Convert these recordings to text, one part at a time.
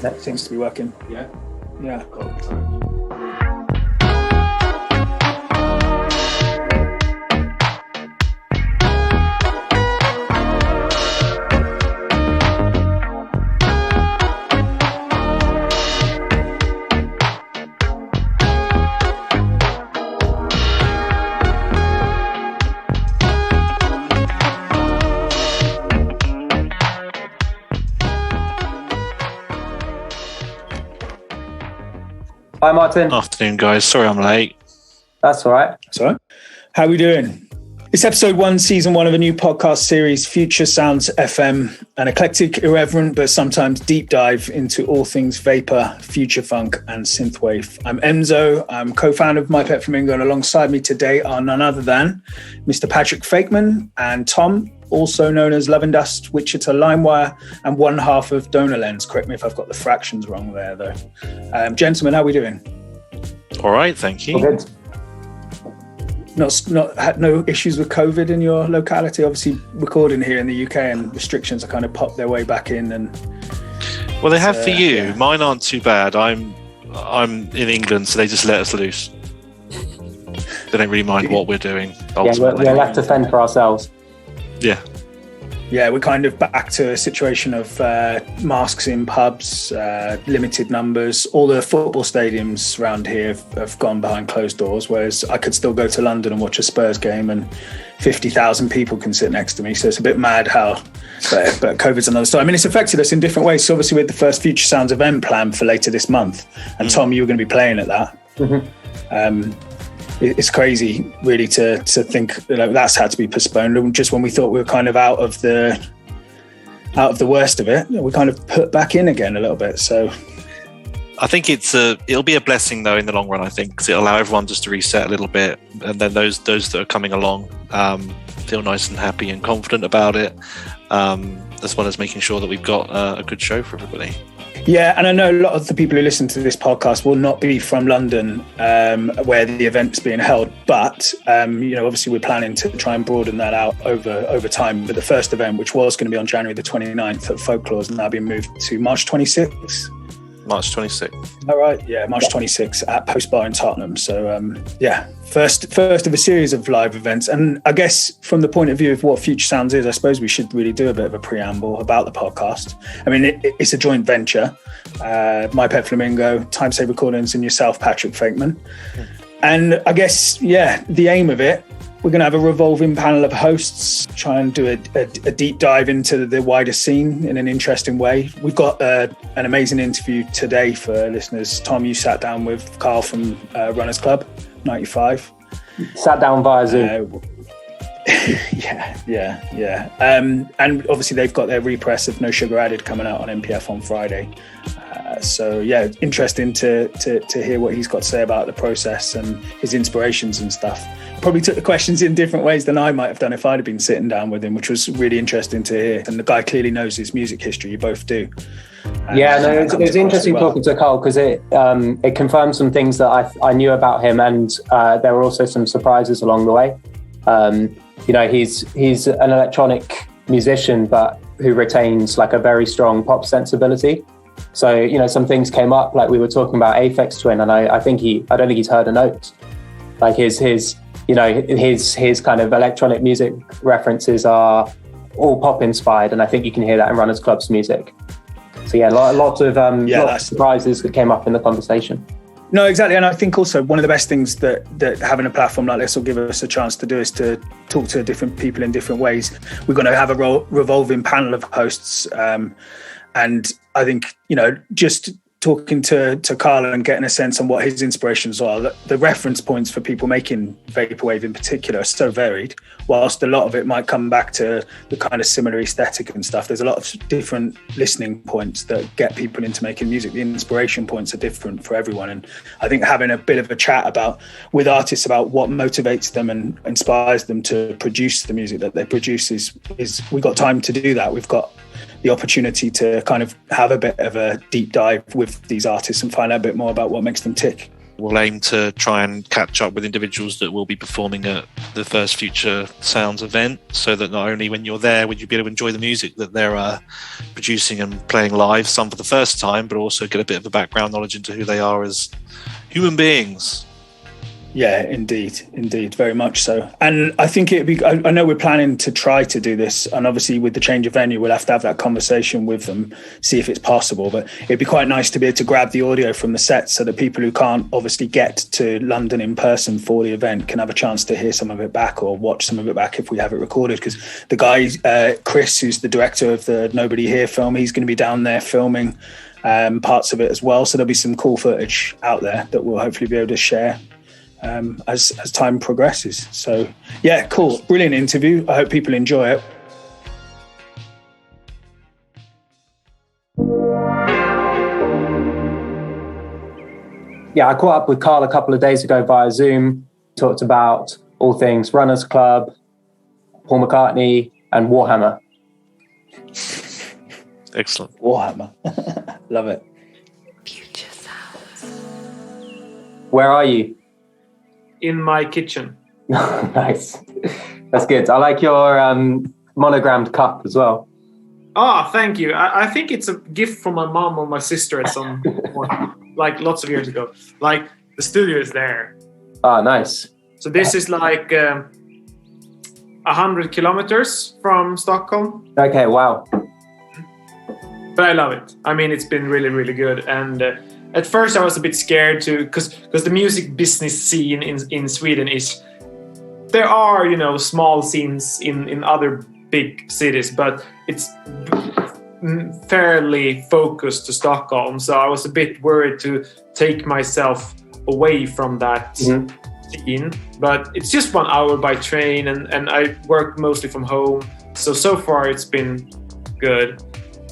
That seems to be working. Yeah. Yeah. Hi, Martin. Afternoon, guys. Sorry I'm late. That's all right. So, how are we doing? It's episode 1, season 1 of a new podcast series, FutureSounds FM, an eclectic, irreverent, but sometimes deep dive into all things vapor, future funk, and synthwave. I'm Enzo. I'm co-founder of My Pet Flamingo, and alongside me today are none other than Mr. Patrick Fakeman and Thom, also known as Love and Dust, Wichita Limewire, and one half of Donor Lens. Correct me if I've got the fractions wrong there, though. Gentlemen, how are we doing? All right, thank you. Good. Not had no issues with COVID in your locality. Obviously, recording here in the UK, and restrictions are kind of popped their way back in. And well, they have for you. Yeah. Mine aren't too bad. I'm in England, so they just let us loose. They don't really mind what we're doing. Ultimately. Yeah, we're left to fend for ourselves. Yeah. Yeah, we're kind of back to a situation of masks in pubs, limited numbers. All the football stadiums around here have gone behind closed doors, whereas I could still go to London and watch a Spurs game and 50,000 people can sit next to me. So it's a bit mad how, but COVID's another story. I mean, it's affected us in different ways. So obviously we had the first FutureSounds event planned for later this month. And Thom, you were going to be playing at that. Mm-hmm. It's crazy, really, to think that that's had to be postponed. Just when we thought we were kind of out of the worst of it, we kind of put back in again a little bit. So I think it'll be a blessing though in the long run. I think because it'll allow everyone just to reset a little bit, and then those that are coming along feel nice and happy and confident about it, as well as making sure that we've got a good show for everybody. Yeah, and I know a lot of the people who listen to this podcast will not be from London, where the event's being held. But obviously, we're planning to try and broaden that out over time. But the first event, which was going to be on January the 29th at Folklore, has now been moved to March 26th. March 26th. All right, yeah, March 26th at Post Bar in Tottenham. So, first of a series of live events. And I guess from the point of view of what FutureSounds is, I suppose we should really do a bit of a preamble about the podcast. I mean, it's a joint venture. My Pet Flamingo, TimeSlave Recordings, and yourself, Patrick Fakeman. And I guess, the aim of it, we're going to have a revolving panel of hosts, try and do a deep dive into the wider scene in an interesting way. We've got an amazing interview today for listeners. Thom, you sat down with Carl from Runners Club 95. Sat down via Zoom. Yeah. And obviously they've got their repress of No Sugar Added coming out on MPF on Friday. Interesting to hear what he's got to say about the process and his inspirations and stuff. Probably took the questions in different ways than I might have done if I'd have been sitting down with him, which was really interesting to hear. And the guy clearly knows his music history. You both do. It was interesting talking to Carl because it confirmed some things that I knew about him, and there were also some surprises along the way. He's an electronic musician, but who retains like a very strong pop sensibility. So, some things came up, like we were talking about Aphex Twin, and I don't think he's heard a note. Like his kind of electronic music references are all pop inspired, and I think you can hear that in Runners Club's music. So lots of surprises that came up in the conversation. No, exactly. And I think also one of the best things that having a platform like this will give us a chance to do is to talk to different people in different ways. We're going to have a revolving panel of hosts. And I think, just talking to Carl and getting a sense on what his inspirations are, the reference points for people making vaporwave in particular are so varied. Whilst a lot of it might come back to the kind of similar aesthetic and stuff, there's a lot of different listening points that get people into making music. The inspiration points are different for everyone. And I think having a bit of a chat with artists about what motivates them and inspires them to produce the music that they produce is we've got time to do that. We've got the opportunity to kind of have a bit of a deep dive with these artists and find out a bit more about what makes them tick. we'll aim to try and catch up with individuals that will be performing at the first Future Sounds event, so that not only when you're there would you be able to enjoy the music that they're producing and playing live, some for the first time, but also get a bit of a background knowledge into who they are as human beings. Yeah, indeed, very much so. And I think I know we're planning to try to do this, and obviously with the change of venue, we'll have to have that conversation with them, see if it's possible. But it'd be quite nice to be able to grab the audio from the set, so that people who can't obviously get to London in person for the event can have a chance to hear some of it back or watch some of it back if we have it recorded. Because the guy, Chris, who's the director of the Nobody Here film, he's going to be down there filming parts of it as well. So there'll be some cool footage out there that we'll hopefully be able to share as time progresses. So yeah, cool, brilliant interview. I hope people enjoy it. Yeah, I caught up with Carl a couple of days ago via Zoom, talked about all things Runners Club, Paul McCartney and Warhammer. Excellent. Warhammer. Love it. Where are you? In my kitchen. Nice. That's good. I like your monogrammed cup as well. Oh, thank you. I think it's a gift from my mom or my sister at some point, like lots of years ago. Like the studio is there. Ah, nice. So this is like 100 kilometers from Stockholm. Okay, wow. But I love it. I mean, it's been really, really good. And at first I was a bit scared because the music business scene in Sweden is, there are, you know, small scenes in other big cities, but it's fairly focused to Stockholm. So I was a bit worried to take myself away from that scene. But it's just 1 hour by train, and I work mostly from home. So far it's been good.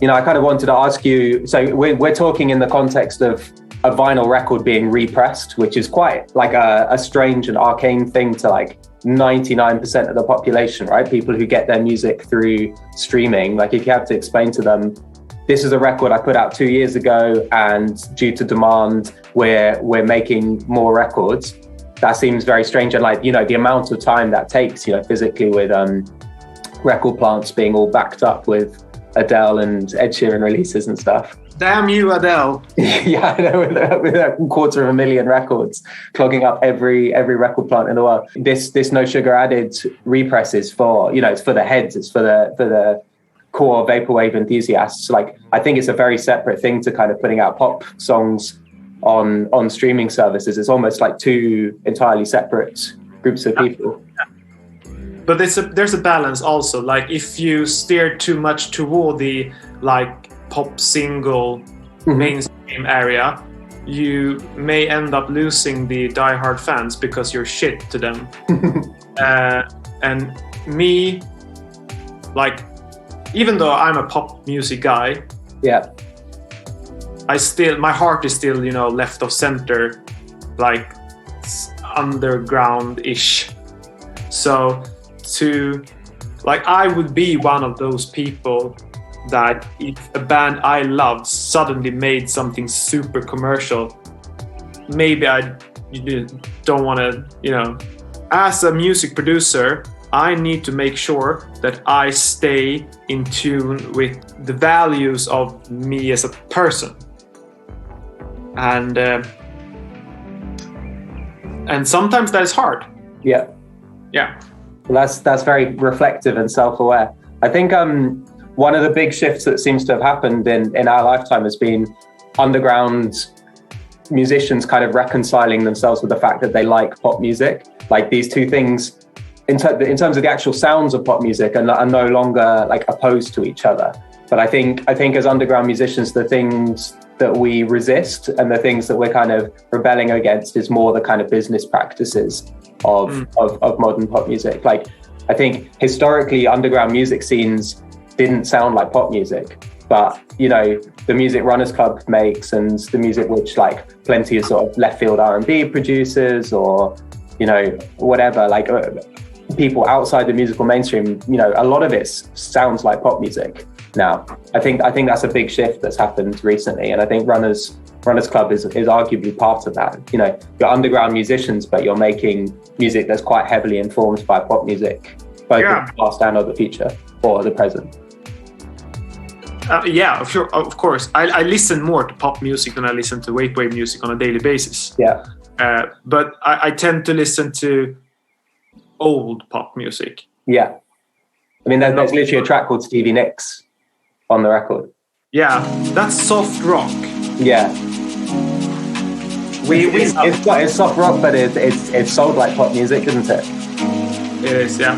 You know, I kind of wanted to ask you, so we're talking in the context of a vinyl record being repressed, which is quite like a strange and arcane thing to like 99% of the population, right? People who get their music through streaming. Like if you have to explain to them, this is a record I put out 2 years ago, and due to demand, we're making more records. That seems very strange. And like, you know, the amount of time that takes, you know, physically with record plants being all backed up with Adele and Ed Sheeran releases and stuff. Damn you, Adele. Yeah, I know, with a 250,000 records clogging up every record plant in the world. This no sugar added repress is for, you know, it's for the heads, it's for the core vaporwave enthusiasts. Like, I think it's a very separate thing to kind of putting out pop songs on streaming services. It's almost like two entirely separate groups of people. But there's a balance also. Like if you steer too much toward the like pop single mainstream area, you may end up losing the diehard fans because you're shit to them. And me, like, even though I'm a pop music guy, yeah, my heart is still, you know, left of center, like underground-ish. So I would be one of those people that if a band I loved suddenly made something super commercial, maybe I don't want to, you know, as a music producer, I need to make sure that I stay in tune with the values of me as a person. And sometimes that is hard. Yeah. Yeah. Well, that's very reflective and self-aware. I think one of the big shifts that seems to have happened in our lifetime has been underground musicians kind of reconciling themselves with the fact that they like pop music. Like these two things, in terms of the actual sounds of pop music, are no longer like opposed to each other. But I think as underground musicians, the things that we resist and the things that we're kind of rebelling against is more the kind of business practices of modern pop music. Like, I think historically underground music scenes didn't sound like pop music, but you know, the music Runners Club makes and the music which like plenty of sort of left field R&B producers or, you know, whatever, like people outside the musical mainstream, you know, a lot of it sounds like pop music. now. I think that's a big shift that's happened recently, and I think Runners Club is arguably part of that. You know, you're underground musicians, but you're making music that's quite heavily informed by pop music, both in the past and of the future or the present. Yeah, sure, of course. I listen more to pop music than I listen to vaporwave music on a daily basis. Yeah. But I tend to listen to old pop music. Yeah. I mean, there's literally a track called Stevie Nicks on the record. Yeah, that's soft rock. Yeah. It's soft rock, but it's sold like pop music, isn't it? It is, yeah.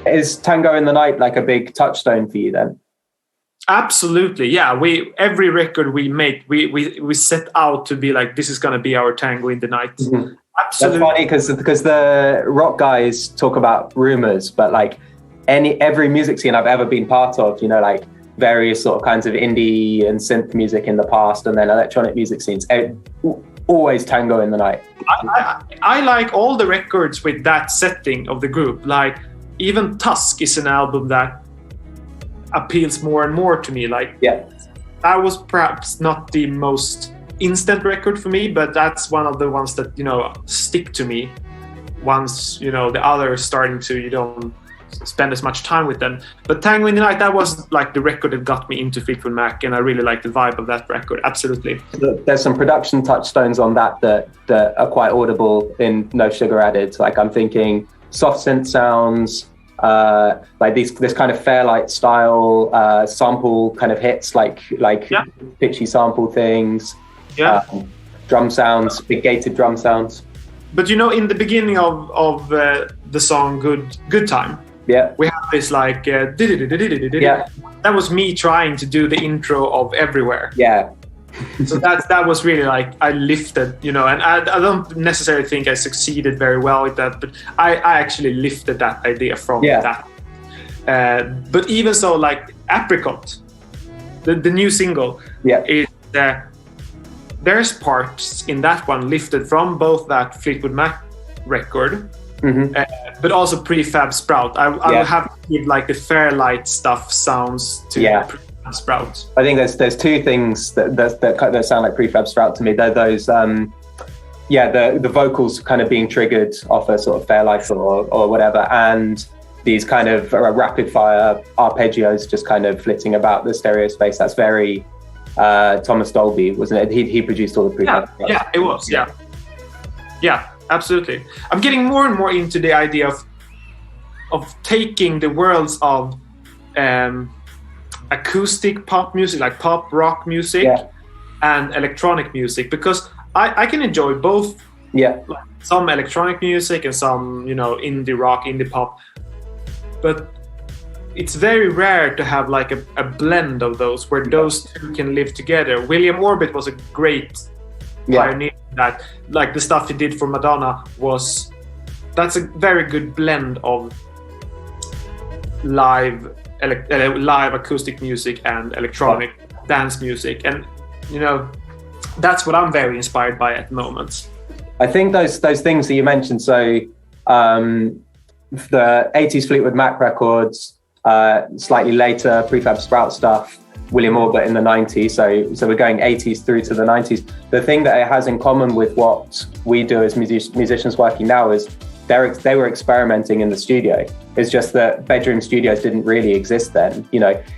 Is Tango in the Night like a big touchstone for you then? Absolutely, yeah. Every record we make, we set out to be like, this is going to be our Tango in the Night. Mm-hmm. Absolutely. That's funny because the rock guys talk about rumors, but like every music scene I've ever been part of, you know, like various sort of kinds of indie and synth music in the past, and then electronic music scenes, always Tango in the Night. I like all the records with that setting of the group. Like even Tusk is an album that appeals more and more to me. Like, yeah, that was perhaps not the most instant record for me, but that's one of the ones that, you know, stick to me once, you know, the others starting to, you don't spend as much time with them. But Tango in the Night, that was like the record that got me into Fleetwood Mac, and I really like the vibe of that record. Absolutely. There's some production touchstones on that are quite audible in No Sugar Added. Like I'm thinking soft synth sounds, like this kind of Fairlight style sample kind of hits, like pitchy sample things, drum sounds, big gated drum sounds. But you know, in the beginning of the song Good Time, we have this like that was me trying to do the intro of Everywhere. So that was really like I lifted, and I don't necessarily think I succeeded very well with that, but I actually lifted that idea from that. But even so, like Apricot, the new single, is there's parts in that one lifted from both that Fleetwood Mac record, but also Prefab Sprout. I will have to give like the Fairlight stuff sounds to Prefab Sprout. I think there's two things that sound like Prefab Sprout to me. They're those the vocals kind of being triggered off a sort of Fairlight or whatever, and these kind of rapid fire arpeggios just kind of flitting about the stereo space. That's very Thomas Dolby, wasn't it? He produced all the Prefab Sprout. Yeah, it was. Yeah, absolutely. I'm getting more and more into the idea of taking the worlds of acoustic pop music, like pop rock music, and electronic music, because I can enjoy both. Like some electronic music and some indie rock, indie pop, but it's very rare to have like a blend of those where those two can live together. William Orbit was a great pioneer in that. Like the stuff he did for Madonna that's a very good blend of live acoustic music and electronic dance music, and that's what I'm very inspired by at the moment. I think those things that you mentioned, so the 80s Fleetwood Mac records, slightly later Prefab Sprout stuff, William Orbit in the 90s, so we're going 80s through to the 90s. The thing that it has in common with what we do as musicians working now is they were experimenting in the studio. It's just that bedroom studios didn't really exist then.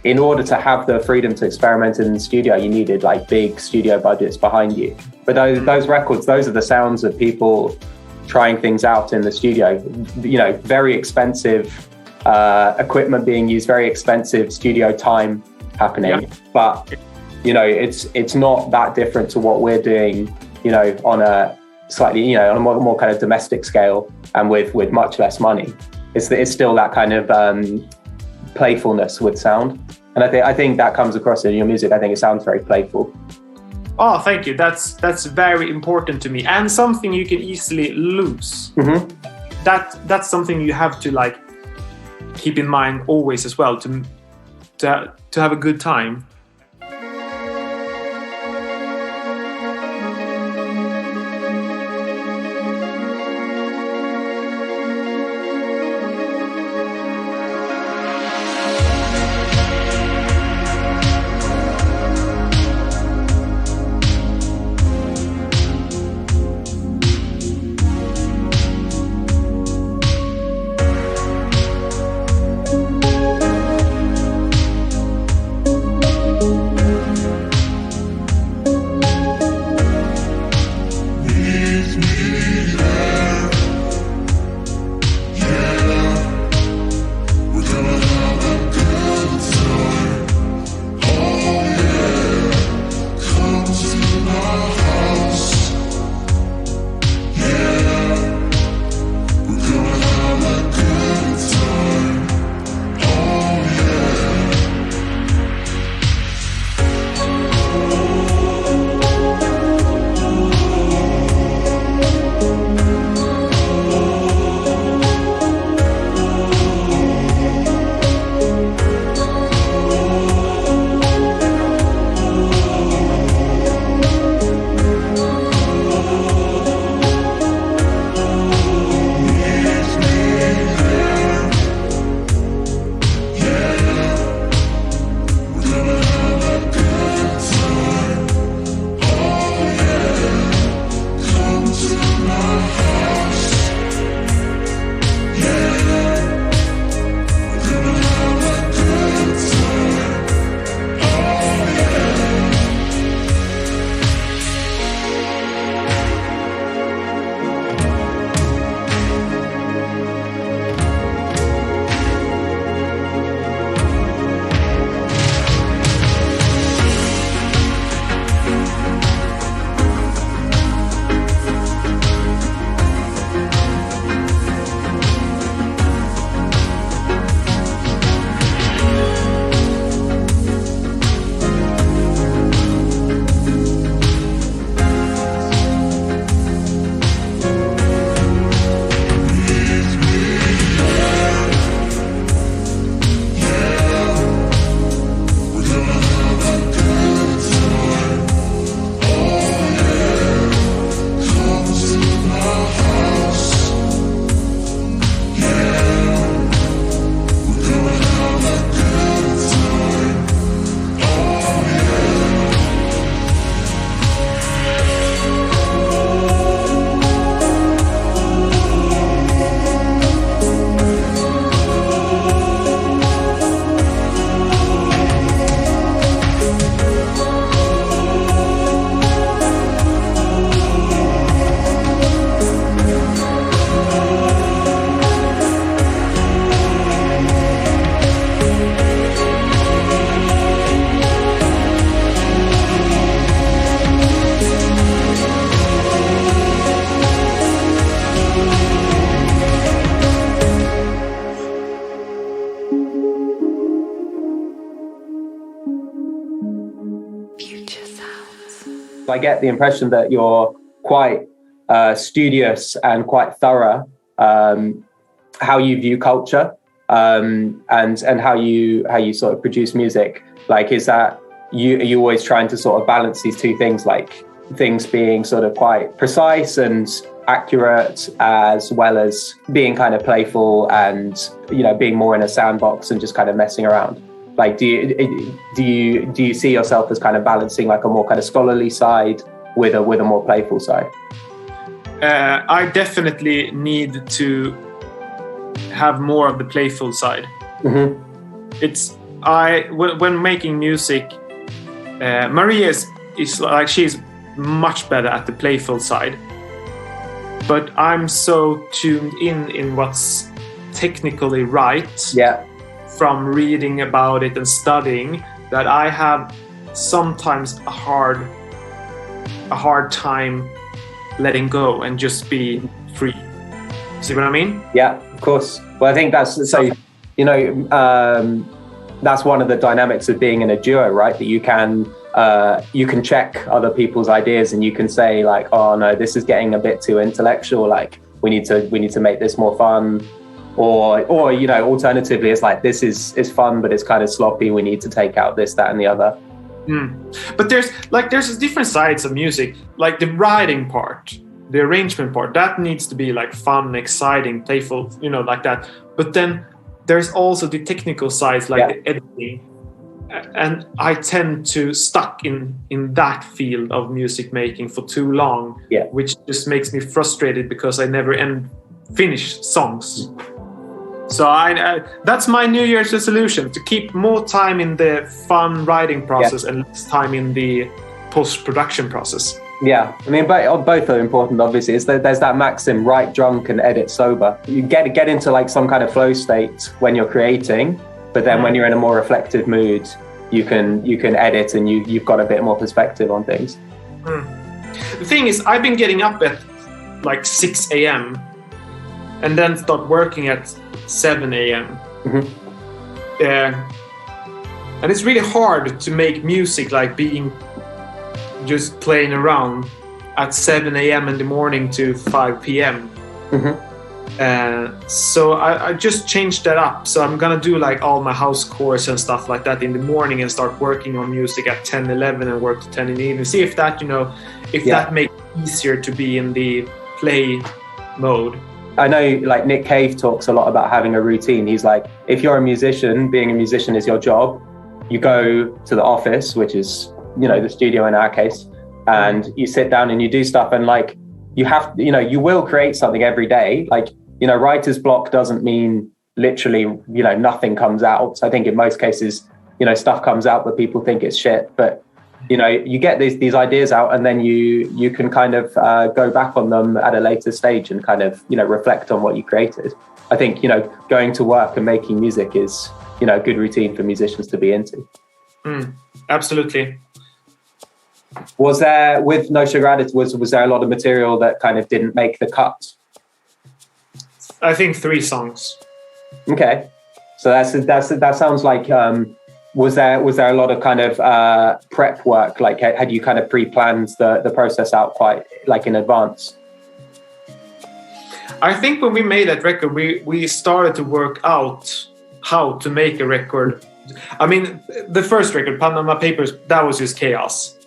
In order to have the freedom to experiment in the studio, you needed like big studio budgets behind you. But those records, those are the sounds of people trying things out in the studio. Very expensive equipment being used, very expensive studio time happening. But it's not that different to what we're doing. On a slightly, on a more kind of domestic scale, and with much less money. It's still that kind of playfulness with sound, and I think that comes across in your music. I think it sounds very playful. Oh, thank you. That's very important to me, and something you can easily lose. That's something you have to like keep in mind always as well to have a good time. I get the impression that you're quite studious and quite thorough how you view culture and how you sort of produce music. Like, is that are you always trying to sort of balance these two things, like things being sort of quite precise and accurate, as well as being kind of playful and, you know, being more in a sandbox and just kind of messing around? Like, do you see yourself as kind of balancing like a more kind of scholarly side with a more playful side? I definitely need to have more of the playful side. Mm-hmm. When making music, Maria is like, she's much better at the playful side, but I'm so tuned in what's technically right. Yeah. From reading about it and studying, that I have sometimes a hard time letting go and just be free. See what I mean? Yeah, of course. Well, I think that's so. You know, that's one of the dynamics of being in a duo, right? That you can check other people's ideas and you can say like, oh no, this is getting a bit too intellectual. Like, we need to make this more fun. Or you know, alternatively, it's like, this is fun, but it's kind of sloppy. We need to take out this, that, and the other. But there's different sides of music. Like the writing part, the arrangement part, that needs to be like fun, exciting, playful, you know, like that. But then there's also the technical sides, like the editing. And I tend to stuck in that field of music making for too long, which just makes me frustrated because I never finish songs. So that's my New Year's resolution, to keep more time in the fun writing process and less time in the post-production process. Yeah, I mean, both are important, obviously. There's that maxim, write drunk and edit sober. You get into like some kind of flow state when you're creating, but then when you're in a more reflective mood, you can edit and you've got a bit more perspective on things. The thing is, I've been getting up at like 6 a.m. and then start working at 7 a.m. Mm-hmm. And it's really hard to make music like being just playing around at 7 a.m. in the morning to 5 p.m. Mm-hmm. So I just changed that up. So I'm gonna do like all my house chores and stuff like that in the morning and start working on music at 10, 11 and work to 10 in the evening. See if that, you know, that makes it easier to be in the play mode. I know like Nick Cave talks a lot about having a routine. He's like, if you're a musician, being a musician is your job. You go to the office, which is, you know, the studio in our case, and you sit down and you do stuff. And like, you have, you know, you will create something every day. Like, you know, writer's block doesn't mean literally, you know, nothing comes out. I think in most cases, you know, stuff comes out, but people think it's shit. But, you know, you get these ideas out and then you can kind of go back on them at a later stage and kind of, you know, reflect on what you created. I think, you know, going to work and making music is, you know, a good routine for musicians to be into. Absolutely. Was there, with No Sugar Added, was there a lot of material that kind of didn't make the cut? I think 3 songs. Okay. So that sounds like, was there a lot of kind of prep work? Like, had you kind of pre-planned the process out quite like in advance? I think when we made that record, we started to work out how to make a record. I mean, the first record, Panama Papers, that was just chaos.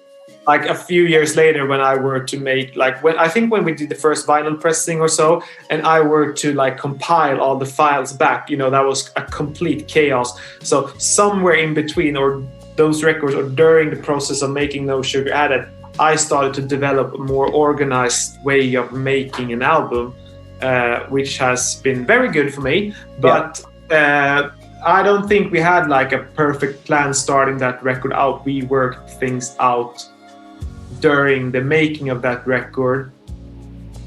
Like a few years later, when I were to make, like, when we did the first vinyl pressing or so, and I were to like compile all the files back, you know, that was a complete chaos. So somewhere in between, or those records, or during the process of making No Sugar Added, I started to develop a more organized way of making an album, which has been very good for me. But I don't think we had like a perfect plan starting that record out. We worked things out during the making of that record,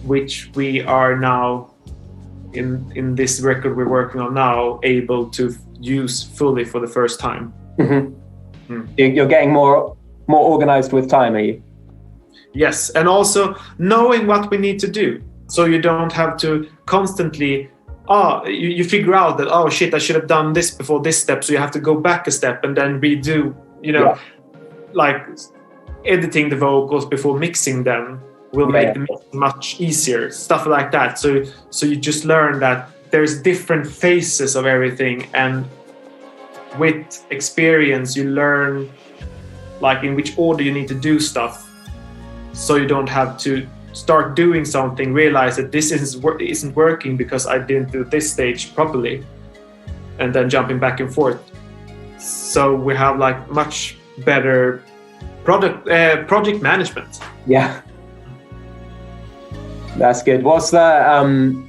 which we are now in this record we're working on now able to use fully for the first time. You're getting more organized with time, are you? Yes, and also knowing what we need to do, so you don't have to constantly you figure out that, oh shit, I should have done this before this step, so you have to go back a step and then redo, you know, like editing the vocals before mixing them will make the mix much easier, stuff like that. So you just learn that there's different phases of everything, and with experience you learn like in which order you need to do stuff, so you don't have to start doing something, realize that this isn't working because I didn't do this stage properly, and then jumping back and forth. So we have like much better project management. Yeah, that's good. What's the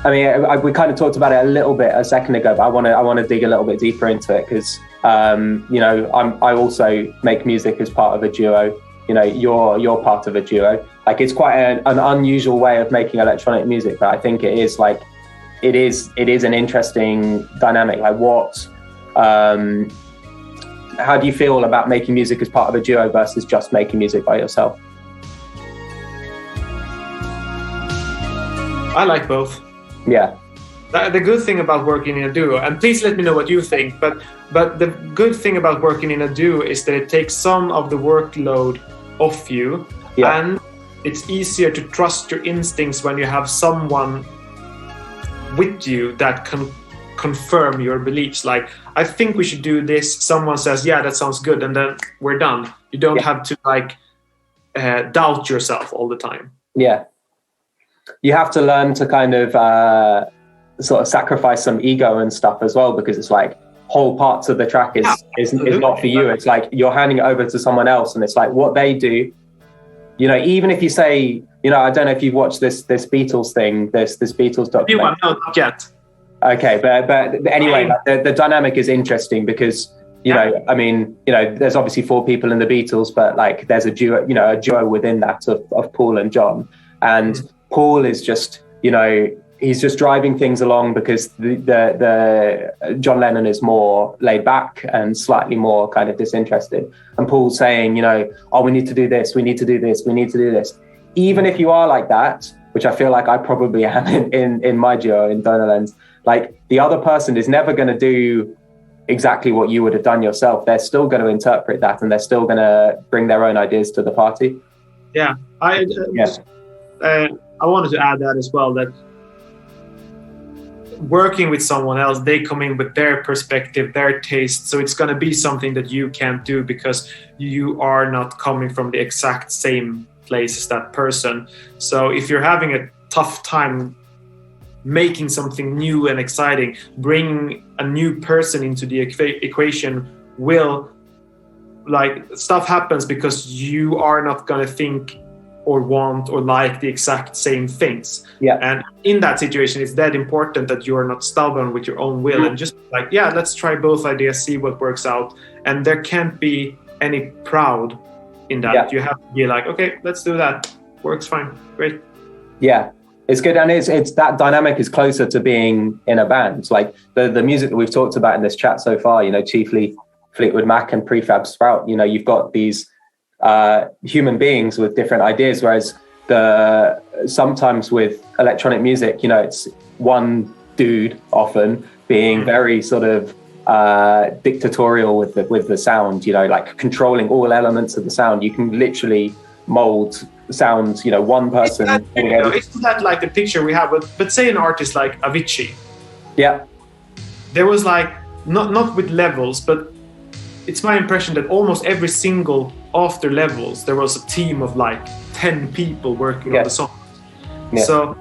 I mean, we kind of talked about it a little bit a second ago, but I want to dig a little bit deeper into it, because you know, I also make music as part of a duo. You know, you're part of a duo. Like, it's quite an unusual way of making electronic music, but I think it is like it is an interesting dynamic. Like, how do you feel about making music as part of a duo versus just making music by yourself? I like both. Yeah. The good thing about working in a duo, and please let me know what you think, but the good thing about working in a duo is that it takes some of the workload off you, and it's easier to trust your instincts when you have someone with you that can confirm your beliefs. Like, I think we should do this. Someone says, yeah, that sounds good, and then we're done. You don't have to like doubt yourself all the time. Yeah. You have to learn to kind of sort of sacrifice some ego and stuff as well, because it's like whole parts of the track is not for you. It's like you're handing it over to someone else, and it's like what they do. You know, even if you say, you know, I don't know if you've watched this Beatles thing, this Beatles documentary. No, not yet. Okay, but anyway, the dynamic is interesting because, you know, I mean, you know, there's obviously 4 people in the Beatles, but like there's a duo within that of Paul and John. And Paul is just, you know, he's just driving things along because the John Lennon is more laid back and slightly more kind of disinterested. And Paul's saying, you know, oh, we need to do this, we need to do this, we need to do this. Even if you are like that, which I feel like I probably am in my duo, in Donalens, like the other person is never going to do exactly what you would have done yourself. They're still going to interpret that, and they're still going to bring their own ideas to the party. Yeah, I wanted to add that as well, that working with someone else, they come in with their perspective, their taste, so it's going to be something that you can't do because you are not coming from the exact same place as that person. So if you're having a tough time making something new and exciting, bringing a new person into the equation will, like, stuff happens because you are not going to think or want or like the exact same things. Yeah. And in that situation, it's that important that you are not stubborn with your own will and just like, yeah, let's try both ideas, see what works out. And there can't be any proud in that. Yeah. You have to be like, okay, let's do that. Works fine. Great. Yeah. It's good, and it's that dynamic is closer to being in a band. Like the music that we've talked about in this chat so far, you know, chiefly Fleetwood Mac and Prefab Sprout, you know, you've got these human beings with different ideas, whereas sometimes with electronic music, you know, it's one dude often being very sort of dictatorial with the sound, you know, like controlling all elements of the sound. You can literally mold sounds, you know, one person. Isn't that like the picture we have? But say an artist like Avicii. Yeah. There was like, not with levels, but it's my impression that almost every single after levels, there was a team of like 10 people working on the song. Yeah.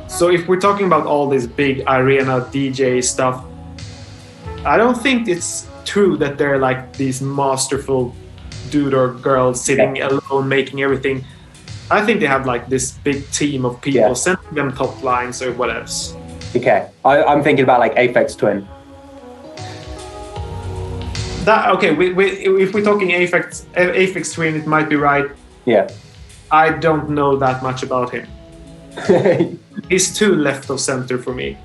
So if we're talking about all this big arena DJ stuff, I don't think it's true that they're like these masterful dude or girl sitting alone making everything. I think they have like this big team of people sending them top lines or what else. Okay, I'm thinking about like Aphex Twin. If we're talking Aphex Twin, it might be right. Yeah. I don't know that much about him. He's too left of center for me.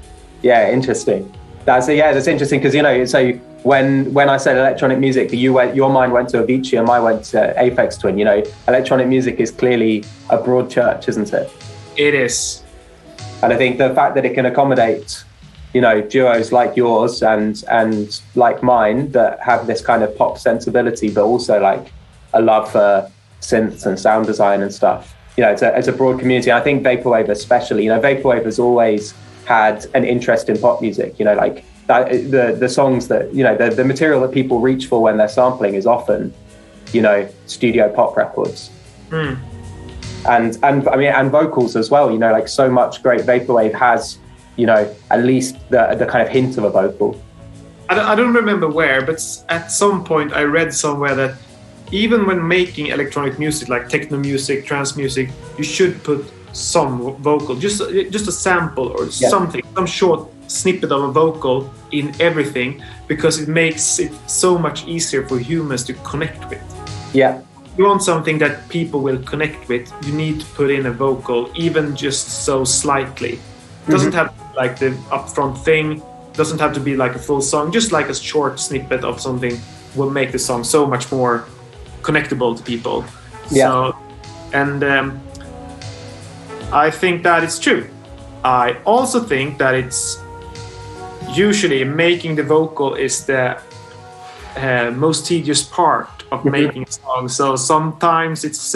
Yeah, interesting. That's interesting because, you know, so when I said electronic music, your mind went to Avicii and mine went to Aphex Twin. You know, electronic music is clearly a broad church, isn't it? It is. And I think the fact that it can accommodate you know, duos like yours and like mine that have this kind of pop sensibility, but also like a love for synths and sound design and stuff. You know, it's a broad community. I think Vaporwave especially, you know, Vaporwave has always had an interest in pop music, you know, like that, the songs that, you know, the material that people reach for when they're sampling is often, you know, studio pop records. And I mean, and vocals as well, you know, like so much great Vaporwave has, you know, at least the kind of hint of a vocal. I don't remember where, but at some point I read somewhere that even when making electronic music, like techno music, trance music, you should put some vocal, just a sample or something, some short snippet of a vocal in everything, because it makes it so much easier for humans to connect with. Yeah. If you want something that people will connect with, you need to put in a vocal, even just so slightly. It doesn't have to be like the upfront thing, doesn't have to be like a full song, just like a short snippet of something will make the song so much more connectable to people. Yeah. So, and I think that it's true. I also think that it's usually making the vocal is the most tedious part of making a song. So sometimes it's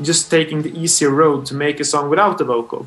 just taking the easier road to make a song without a vocal.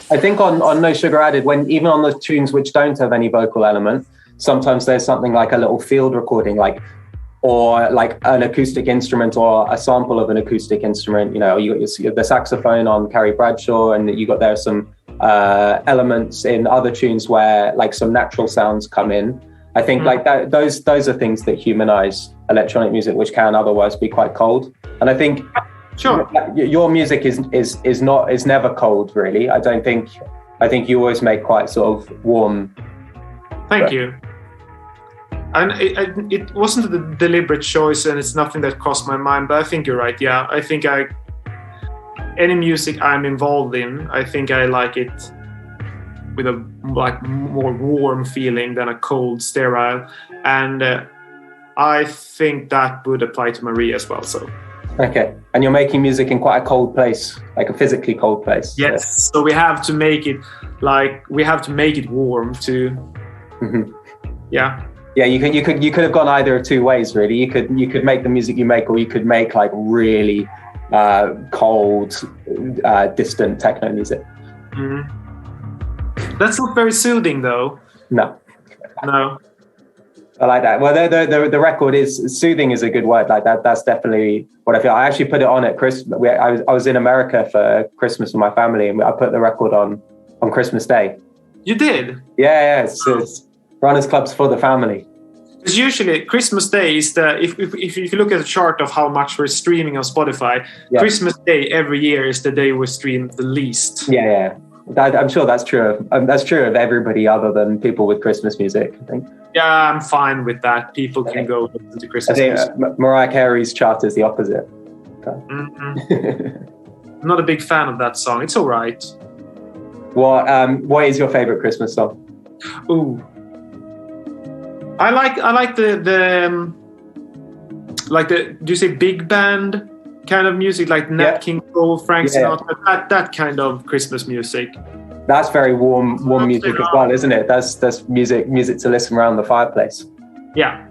I think on No Sugar Added, when even on the tunes which don't have any vocal element, sometimes there's something like a little field recording, or like an acoustic instrument or a sample of an acoustic instrument. You know, you got the saxophone on Carrie Bradshaw, and you got some elements in other tunes where like some natural sounds come in. I think like that, those are things that humanize electronic music, which can otherwise be quite cold. And I think your music is never cold, really. I think you always make quite sort of warm. Thank you. And it wasn't a deliberate choice, and it's nothing that crossed my mind, but I think you're right. Yeah, I think any music I'm involved in, I think I like it with a like more warm feeling than a cold, sterile. And I think that would apply to Marie as well. So. Okay, and you're making music in quite a cold place, like a physically cold place. Yes, so we have to make it warm too. Mm-hmm. Yeah. Yeah, you could have gone either of two ways, really. You could make the music you make, or you could make like really cold, distant techno music. Mm-hmm. That's not very soothing, though. No. I like that. Well, the record is soothing is a good word. Like that. That's definitely what I feel. I actually put it on at Christmas. I was in America for Christmas with my family, and I put the record on Christmas Day. You did? Yeah. It's Runners Clubs for the family. Because usually Christmas Day is if you look at the chart of how much we're streaming on Spotify, Christmas Day every year is the day we stream the least. Yeah. I'm sure that's true. That's true of everybody other than people with Christmas music, I think. Yeah, I'm fine with that. People can go listen to Christmas music. Mariah Carey's chart is the opposite. Mm-hmm. I'm not a big fan of that song. It's all right. What is your favorite Christmas song? Ooh, I like the do you say big band kind of music, like Nat King Cole, Frank Sinatra, that kind of Christmas music. That's very warm music as well, isn't it? That's music to listen around the fireplace. Yeah,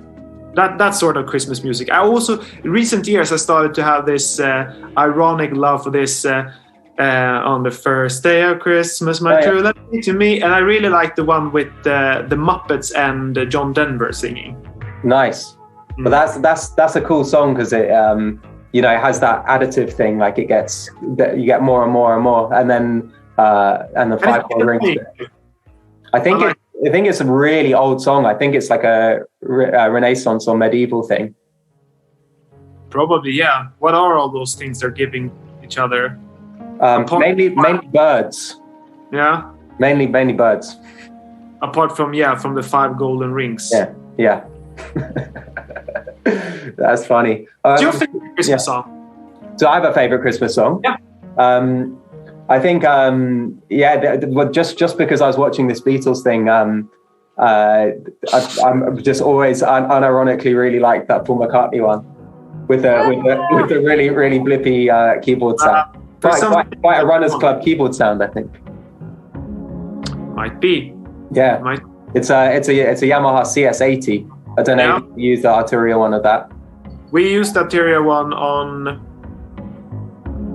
that sort of Christmas music. I also, in recent years, I started to have this ironic love for this on the first day of Christmas, my true love to me, and I really like the one with the Muppets and John Denver singing. Nice. But that's a cool song because it it has that additive thing, like you get more and more and more, and then the 5-4 rings. I think it's a really old song. I think it's like a Renaissance or medieval thing. Probably, yeah. What are all those things they're giving each other? Mainly birds. Yeah. Mainly birds. Apart from the 5 golden rings. Yeah. That's funny. What's your favorite Christmas song? Do I have a favorite Christmas song? Yeah. I think just because I was watching this Beatles thing, I'm just always unironically really like that Paul McCartney one with the really really blippy keyboard sound. Quite a Runners Club keyboard sound, I think. Might be. Yeah. It's a Yamaha CS80. I don't know if you use the Arturia one of that. We used the Arturia one on,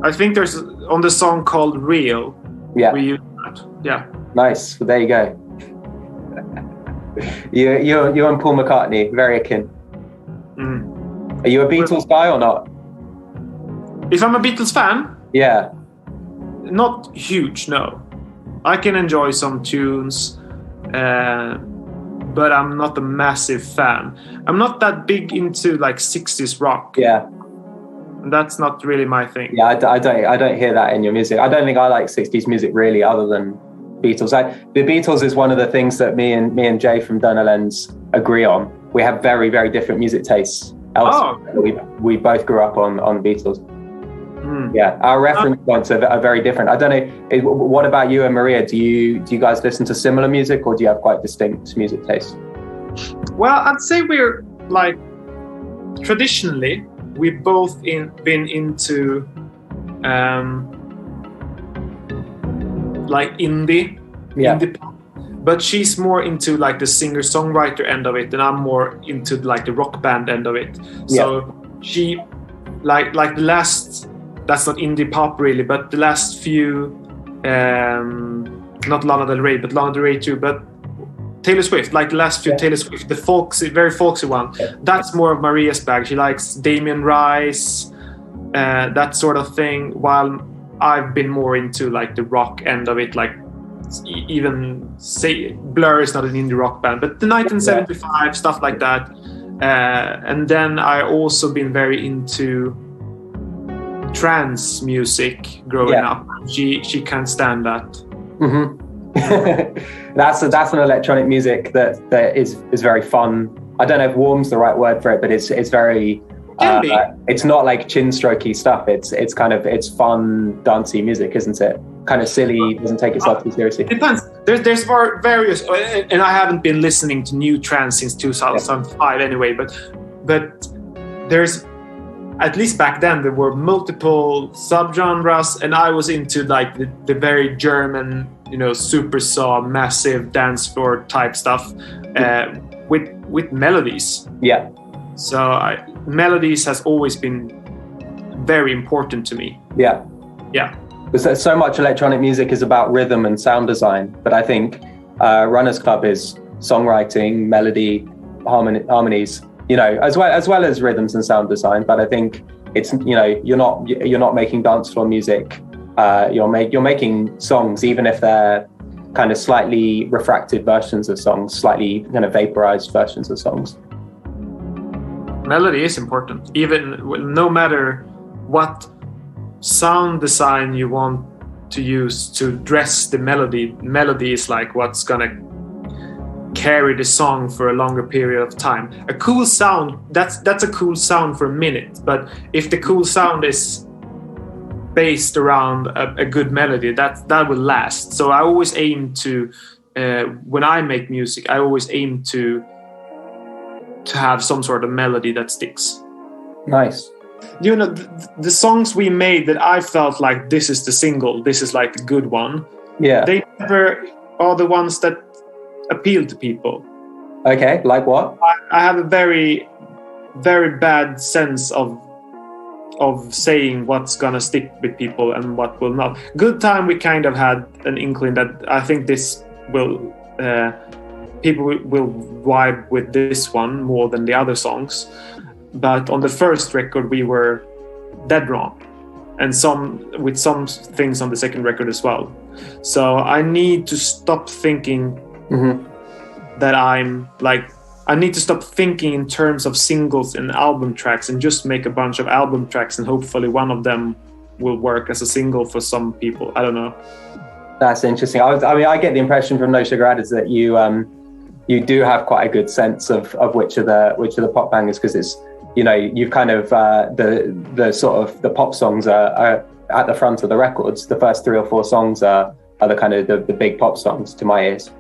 I think there's on the song called Real. Yeah. We used that. Yeah. Nice. Well, there you go. you and Paul McCartney, very akin. Are you a Beatles guy or not? If I'm a Beatles fan? Yeah. Not huge, no. I can enjoy some tunes, but I'm not a massive fan. I'm not that big into like 60s rock. Yeah. That's not really my thing. Yeah, I don't hear that in your music. I don't think I like 60s music really, other than Beatles. The Beatles is one of the things that me and Jay from Donor Lens agree on. We have very, very different music tastes. We both grew up on Beatles. Yeah, our reference points are very different. I don't know. What about you and Maria? Do you guys listen to similar music, or do you have quite distinct music tastes? Well, I'd say we're like traditionally we've both been into like indie pop, but she's more into like the singer-songwriter end of it, and I'm more into like the rock band end of it. So she like the last. That's not indie pop really, but the last few, not Lana Del Rey, but Lana Del Rey too, but Taylor Swift, like the last few Taylor Swift, the folksy, very folksy one. That's more of Maria's bag. She likes Damien Rice, that sort of thing, while I've been more into like the rock end of it, like even say Blur is not an indie rock band, but the 1975 stuff like that. And then I also been very into trance music growing up. She can't stand that. That's an electronic music that is very fun. I don't know if warm's the right word for it, but it's very. It's not like chin strokey stuff. It's fun, dancey music, isn't it? Kind of silly, doesn't take itself too seriously. It depends. There's various, and I haven't been listening to new trance since 2005 anyway. But there's, at least back then, there were multiple subgenres, and I was into like the very German, super saw, massive dance floor type stuff, with melodies. Yeah. So melodies has always been very important to me. Yeah. Yeah. Because so much electronic music is about rhythm and sound design, but I think Runners Club is songwriting, melody, harmonies, as well as rhythms and sound design. But I think it's you're not making dance floor music. You're making songs, even if they're kind of slightly refracted versions of songs, slightly kind of vaporized versions of songs. Melody is important, even no matter what sound design you want to use to dress the melody. Melody is like what's gonna carry the song for a longer period of time. A cool sound, that's a cool sound for a minute, but if the cool sound is based around a good melody, that will last. So I always aim to, when I make music, I always aim to have some sort of melody that sticks. Nice. The songs we made that I felt like this is the single, this is like the good one. Yeah. They never are the ones that appeal to people. Okay, like what? I have a very, very bad sense of saying what's gonna stick with people and what will not. Good Time, we kind of had an inkling that I think this will people will vibe with this one more than the other songs. But on the first record, we were dead wrong, and with some things on the second record as well. So I need to stop thinking that I need to stop thinking in terms of singles and album tracks and just make a bunch of album tracks, and hopefully one of them will work as a single for some people. I don't know. That's interesting. I get the impression from No Sugar Added that you do have quite a good sense of which are the pop bangers, because it's you've kind of the sort of the pop songs are at the front of the records. The first 3 or 4 songs are the kind of the big pop songs to my ears.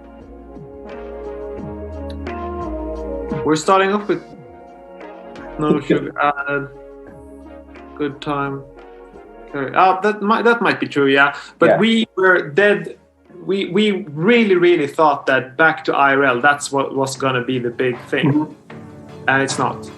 We're starting off with No Sugar Added, Good Time. Okay. That might be true, yeah. But we were dead. We really, really thought that Back to IRL, that's what was going to be the big thing. And it's not.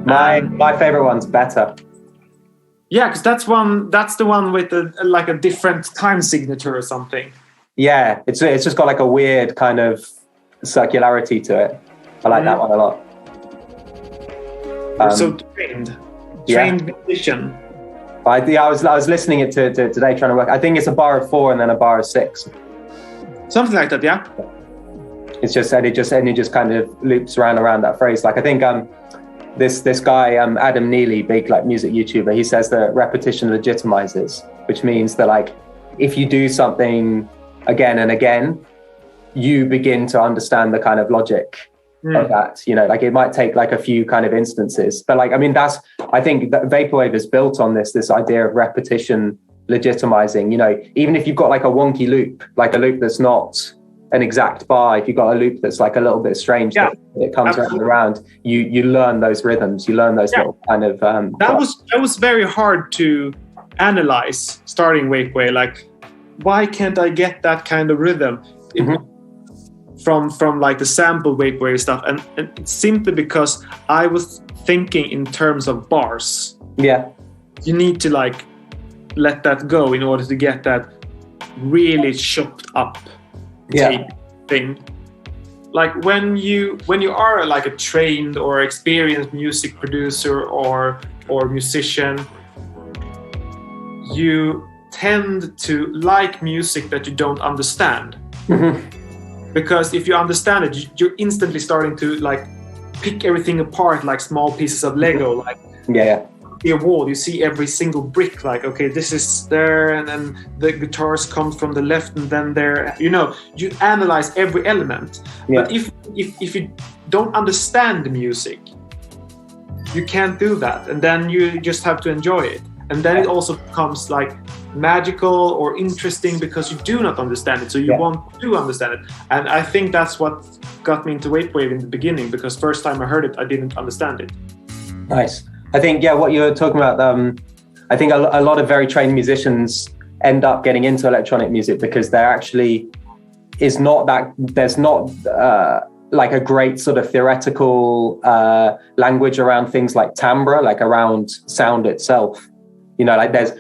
My favorite one's Better. Yeah, because that's the one with like a different time signature or something. Yeah, it's just got like a weird kind of circularity to it. I like that one a lot. You're so trained musician. I was listening it to today, trying to work. I think it's a bar of 4 and then a bar of 6. Something like that, yeah. It's just and it just kind of loops around that phrase. Like I think this guy Adam Neely, big like music YouTuber, he says that repetition legitimizes, which means that like if you do something again and again, you begin to understand the kind of logic of that. You know, like it might take like a few kind of instances, but like I mean I think that vaporwave is built on this idea of repetition legitimizing. You know, even if you've got like a wonky loop, like a loop that's not an exact bar, if you've got a loop that's like a little bit strange, that it comes around, you learn those rhythms, you learn those little kind of that was very hard to analyze starting vaporwave. Like, why can't I get that kind of rhythm from like the sample vaporwave stuff? And it's simply because I was thinking in terms of bars. Yeah, you need to like let that go in order to get that really chopped up tape thing. Like when you are like a trained or experienced music producer or musician, you tend to like music that you don't understand. Because if you understand it, you're instantly starting to like pick everything apart like small pieces of Lego. Like a wall, you see every single brick, like, okay, this is there, and then the guitars come from the left, and then there, you know, you analyze every element. But if you don't understand the music, you can't do that, and then you just have to enjoy it. And then it also becomes like magical or interesting because you do not understand it, so you want to understand it. And I think that's what got me into vaporwave in the beginning, because first time I heard it, I didn't understand it. Nice. I think, what you're talking about, I think a lot of very trained musicians end up getting into electronic music because there actually is not that, there's not like a great sort of theoretical language around things like timbre, like around sound itself. You know, like there's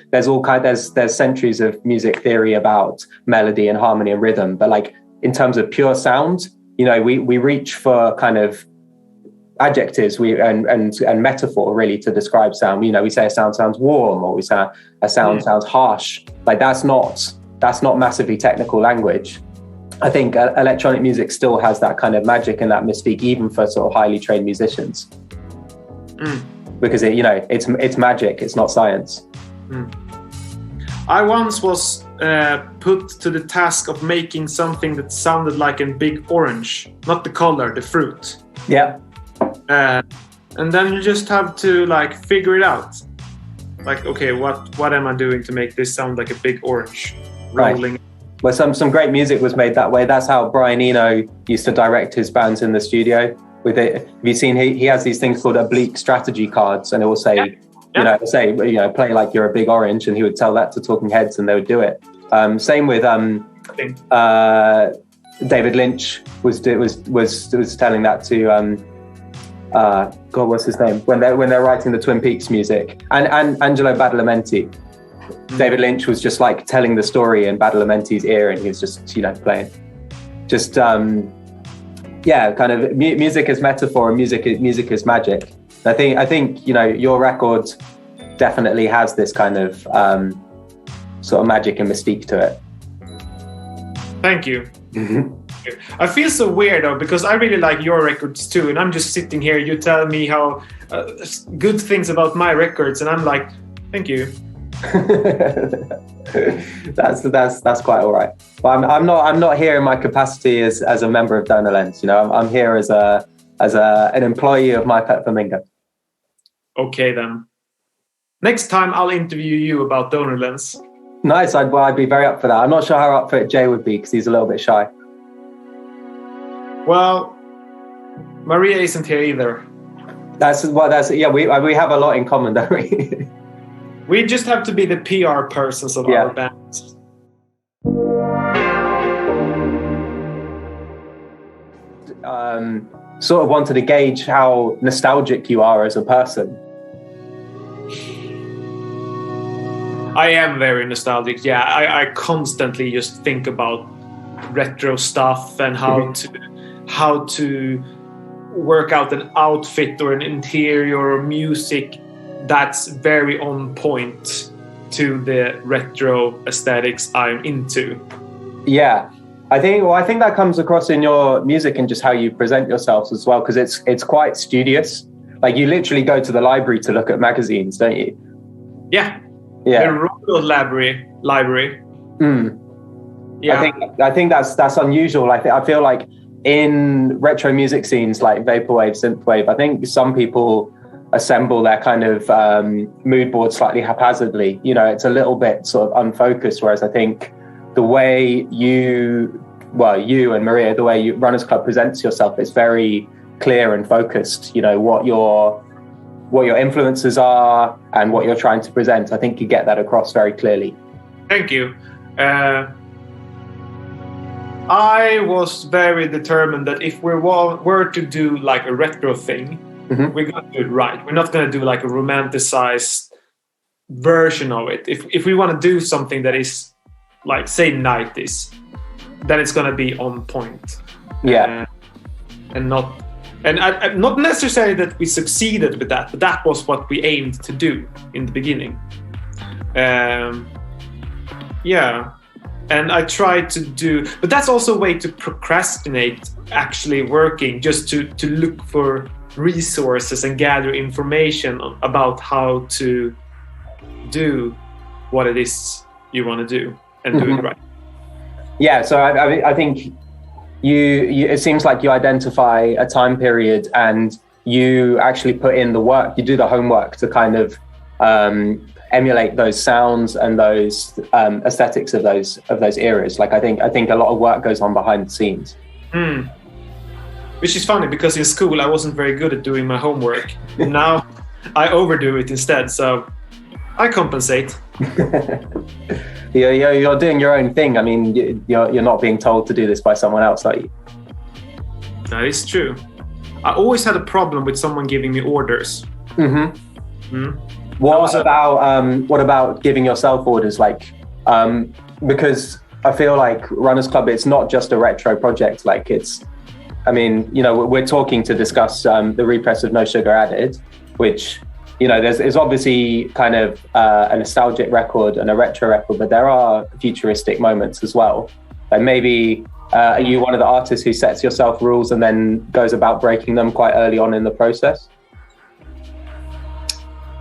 centuries of music theory about melody and harmony and rhythm, but like in terms of pure sound, you know, we reach for kind of adjectives and metaphor really to describe sound. You know, we say a sound sounds warm, or we say a sound sounds harsh. Like that's not massively technical language. I think electronic music still has that kind of magic and that mystique, even for sort of highly trained musicians, because it's magic. It's not science. I once was put to the task of making something that sounded like a big orange, not the color, the fruit. Yeah. And then you just have to like figure it out. Like, okay, what am I doing to make this sound like a big orange rolling? Right. Well, some great music was made that way. That's how Brian Eno used to direct his bands in the studio. With it, have you seen he has these things called oblique strategy cards, and it will say, play like you're a big orange, and he would tell that to Talking Heads, and they would do it. Same with David Lynch was telling that to God, what's his name? When they're writing the Twin Peaks music, and Angelo Badalamenti. David Lynch was just like telling the story in Badalamenti's ear, and he was just playing. Just kind of music is metaphor, and music is magic. I think your record definitely has this kind of sort of magic and mystique to it. Thank you. I feel so weird though, because I really like your records too, and I'm just sitting here, you tell me how good things about my records, and I'm like, thank you. that's quite all right. But I'm not here in my capacity as a member of Donor Lens. You know, I'm here as an employee of My Pet Flamingo. Okay then. Next time I'll interview you about Donor Lens. Nice. I'd be very up for that. I'm not sure how up for it Jay would be, because he's a little bit shy. Well, Maria isn't here either. We have a lot in common, don't we? We just have to be the PR persons of our bands. sort of wanted to gauge how nostalgic you are as a person. I am very nostalgic. Yeah, I constantly just think about retro stuff and how to work out an outfit or an interior or music that's very on point to the retro aesthetics I'm into. Yeah, I think that comes across in your music and just how you present yourselves as well, because it's quite studious. Like, you literally go to the library to look at magazines, don't you? Yeah. Yeah. The Royal Library. Yeah. I think that's unusual. I feel like in retro music scenes like vaporwave, synthwave, I think some people assemble their kind of mood board slightly haphazardly. You know, it's a little bit sort of unfocused, whereas I think the way you and Maria, the way you Runners Club presents yourself, is very clear and focused. You know, what your influences are and what you're trying to present. I think you get that across very clearly. Thank you. I was very determined that if we were to do like a retro thing, we're going to do it right. We're not going to do like a romanticized version of it. If we want to do something that is like, say, 90s, then it's going to be on point. Yeah. And not necessarily that we succeeded with that, but that was what we aimed to do in the beginning. Yeah. And I tried to do, but that's also a way to procrastinate actually working, just to look for resources and gather information about how to do what it is you want to do and do it right. Yeah, so I think you it seems like you identify a time period and you actually put in the work, you do the homework to kind of emulate those sounds and those aesthetics of those eras. Like I think a lot of work goes on behind the scenes. Which is funny because in school I wasn't very good at doing my homework. Now I overdo it instead, so I compensate. You're doing your own thing. I mean, you're not being told to do this by someone else, are you? That is true. I always had a problem with someone giving me orders. What about giving yourself orders? Like, because I feel like Runners Club, it's not just a retro project. Like I mean, you know, we're talking to discuss the repress of No Sugar Added, which, you know, there's obviously kind of a nostalgic record and a retro record, but there are futuristic moments as well. And maybe are you one of the artists who sets yourself rules and then goes about breaking them quite early on in the process?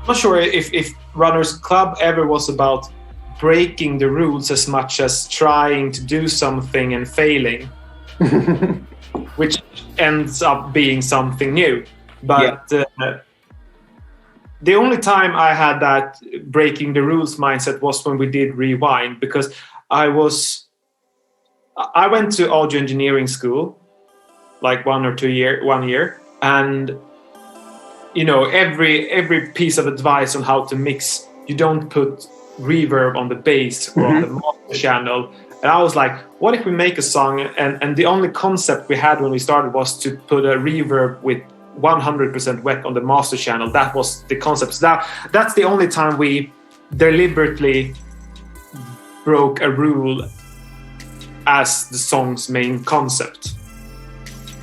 I'm not sure if Runners Club ever was about breaking the rules as much as trying to do something and failing, which ends up being something new. But the only time I had that breaking the rules mindset was when we did Rewind, because I went to audio engineering school, like 1 year, and you know, every piece of advice on how to mix, you don't put reverb on the bass or on the master channel. And I was like, what if we make a song and the only concept we had when we started was to put a reverb with 100% wet on the master channel. That was the concept. So that's the only time we deliberately broke a rule as the song's main concept.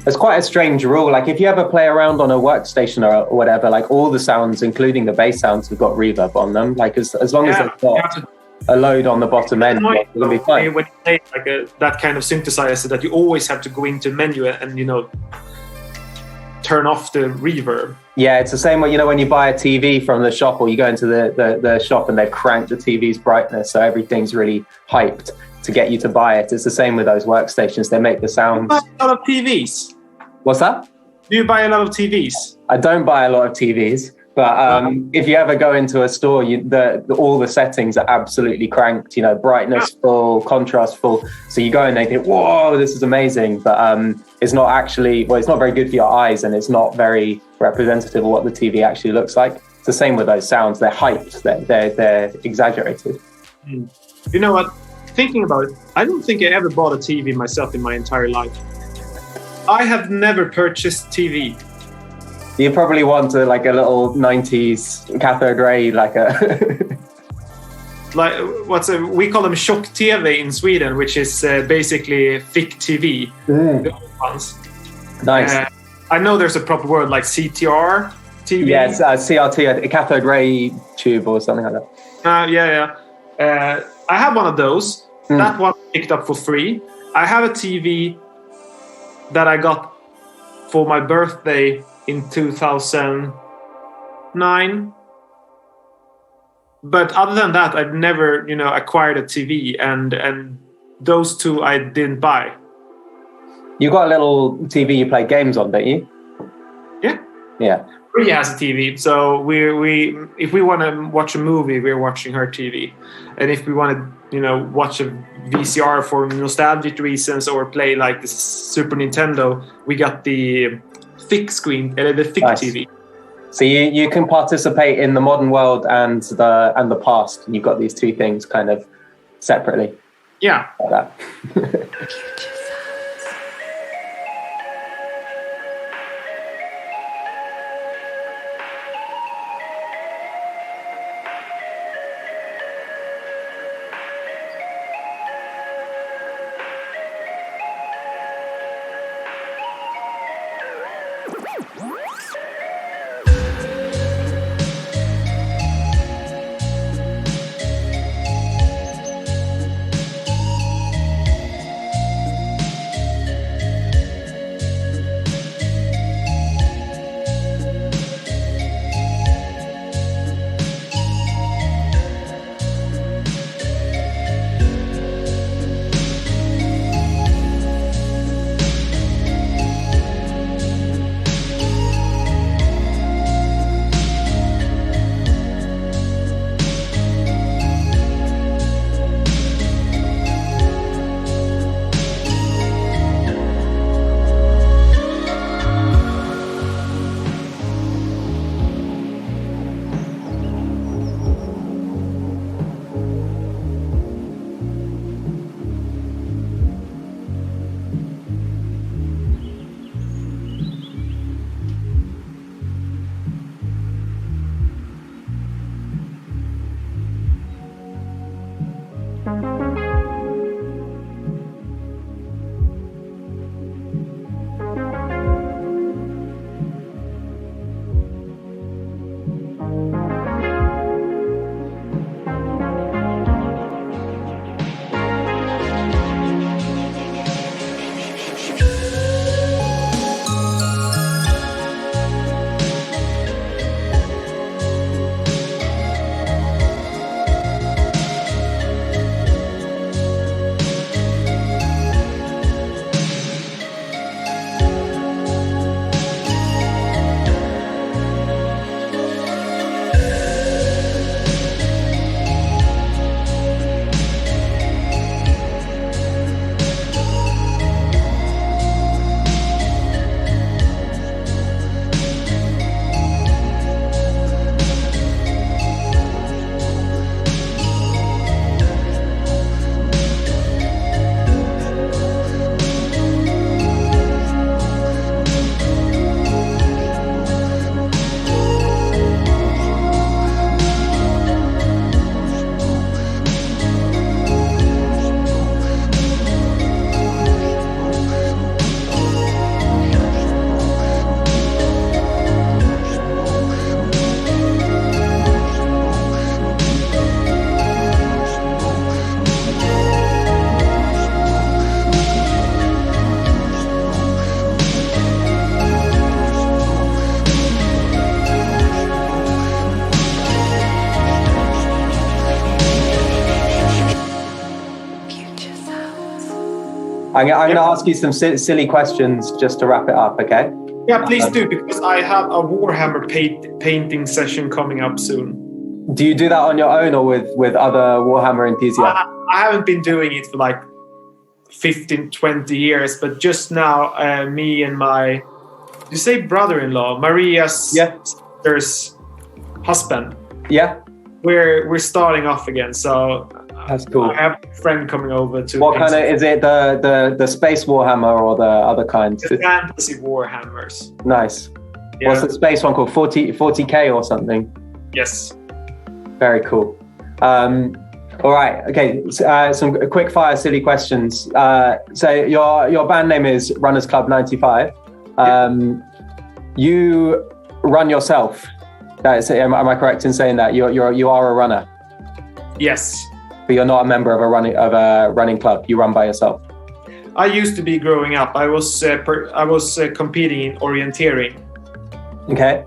It's quite a strange rule. Like if you ever play around on a workstation or whatever, like all the sounds, including the bass sounds, have got reverb on them. Like as long as they've got a load on the bottom end, it'll be fine. When you play like that kind of synthesizer, that you always have to go into menu and, you know, turn off the reverb. Yeah, it's the same way, you know, when you buy a TV from the shop or you go into the shop and they've cranked the TV's brightness so everything's really hyped to get you to buy it. It's the same with those workstations. They make the sounds. Do you buy a lot of TVs? What's that? Do you buy a lot of TVs? I don't buy a lot of TVs, but if you ever go into a store, all the settings are absolutely cranked. You know, brightness full, contrast full. So you go and they think, "Whoa, this is amazing!" But it's not actually. Well, it's not very good for your eyes, and it's not very representative of what the TV actually looks like. It's the same with those sounds. They're hyped. They're exaggerated. You know what? Thinking about it, I don't think I ever bought a TV myself in my entire life. I have never purchased TV. You probably want a little 90s cathode ray, like a... we call them Tjock TV in Sweden, which is basically thick TV. The old ones. Nice. I know there's a proper word like CTR TV. Yes, CRT, a cathode ray tube or something like that. Yeah. I have one of those. That one I picked up for free. I have a TV that I got for my birthday in 2009. But other than that, I've never, acquired a TV, and those two I didn't buy. You got a little TV you play games on, don't you? Yeah. She has a TV, so we if we want to watch a movie, we're watching her TV, and if we want to watch a VCR for nostalgic reasons or play like the Super Nintendo, we got the thick screen, the thick nice. TV. So you can participate in the modern world and the past, and you've got these two things kind of separately. Yeah. Like that. I'm going to ask you some silly questions just to wrap it up, okay? Yeah, please do, because I have a Warhammer painting session coming up soon. Do you do that on your own or with other Warhammer enthusiasts? I haven't been doing it for like 15, 20 years, but just now, me and my, you say brother-in-law, Maria's sister's husband. Yeah. We're starting off again, so That's cool. I have a friend coming over to. What kind of is it? The space Warhammer or the other kinds? The fantasy Warhammers. Nice. Yeah. What's the space one called? 40K or something? Yes. Very cool. All right. Okay. Some quick fire silly questions. So your band name is Runners Club 95. You run yourself. Am I correct in saying that you are a runner? Yes. But you're not a member of a running club. You run by yourself. I used to be growing up. I was competing in orienteering. Okay.